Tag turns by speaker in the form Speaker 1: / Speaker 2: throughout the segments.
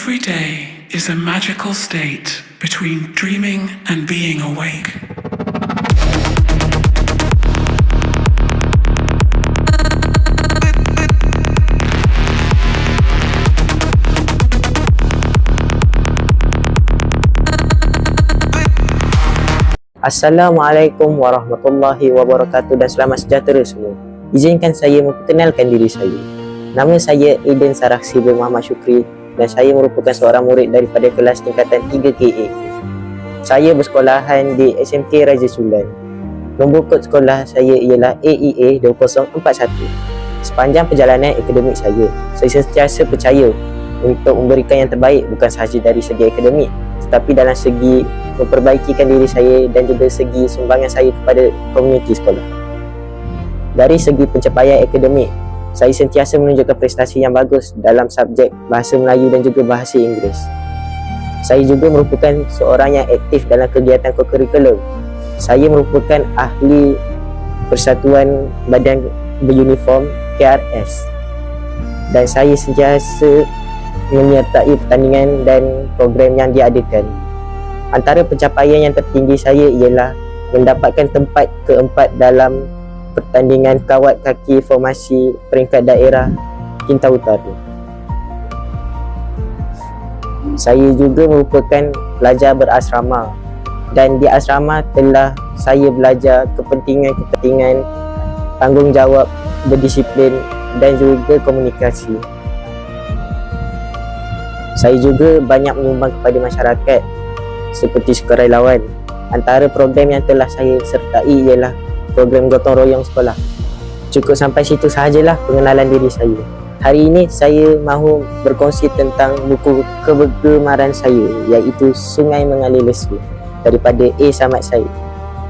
Speaker 1: Every day is a magical state between dreaming and being awake.
Speaker 2: Assalamualaikum warahmatullahi wabarakatuh dan selamat sejahtera semua. Izinkan saya memperkenalkan diri saya. Nama saya Aiden Saraksi bin Muhammad Syukri dan saya merupakan seorang murid daripada kelas tingkatan 3KA. Saya bersekolahan di SMK Raja Sulan. Nombor kod sekolah saya ialah AEA 2041. Sepanjang perjalanan akademik saya sentiasa percaya untuk memberikan yang terbaik bukan sahaja dari segi akademik tetapi dalam segi memperbaikikan diri saya dan juga segi sumbangan saya kepada komuniti sekolah. Dari segi pencapaian akademik, saya sentiasa menunjukkan prestasi yang bagus dalam subjek Bahasa Melayu dan juga Bahasa Inggeris. Saya juga merupakan seorang yang aktif dalam kegiatan co-curricular. Saya merupakan ahli Persatuan Badan Beruniform KRS dan saya sentiasa menyertai pertandingan dan program yang diadakan. Antara pencapaian yang tertinggi saya ialah mendapatkan tempat keempat dalam pertandingan kawat kaki formasi peringkat daerah Kintau Utara. Saya juga merupakan pelajar berasrama dan di asrama telah saya belajar kepentingan tanggungjawab, berdisiplin dan juga komunikasi. Saya juga banyak menyumbang kepada masyarakat seperti sukarelawan. Antara program yang telah saya sertai ialah program gotong royong sekolah. Cukup sampai situ sahajalah pengenalan diri saya. Hari ini saya mahu berkongsi tentang buku kegemaran saya iaitu Sungai Mengalir Lesu daripada A. Samad Said.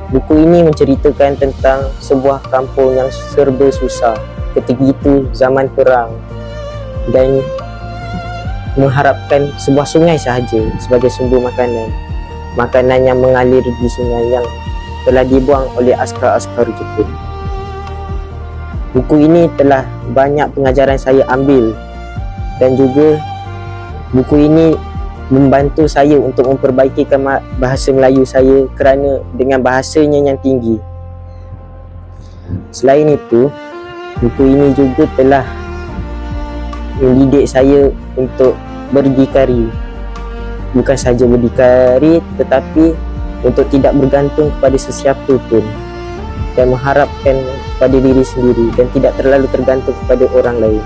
Speaker 2: Buku ini menceritakan tentang sebuah kampung yang serba susah ketika itu zaman perang dan mengharapkan sebuah sungai sahaja sebagai sumber makanan yang mengalir di sungai yang telah dibuang oleh askar-askar Jepun. Buku ini telah banyak pengajaran saya ambil dan juga buku ini membantu saya untuk memperbaikikan bahasa Melayu saya kerana dengan bahasanya yang tinggi. Selain itu, buku ini juga telah mendidik saya untuk berdikari. Bukan sahaja berdikari tetapi untuk tidak bergantung kepada sesiapa pun dan mengharapkan pada diri sendiri dan tidak terlalu tergantung kepada orang lain.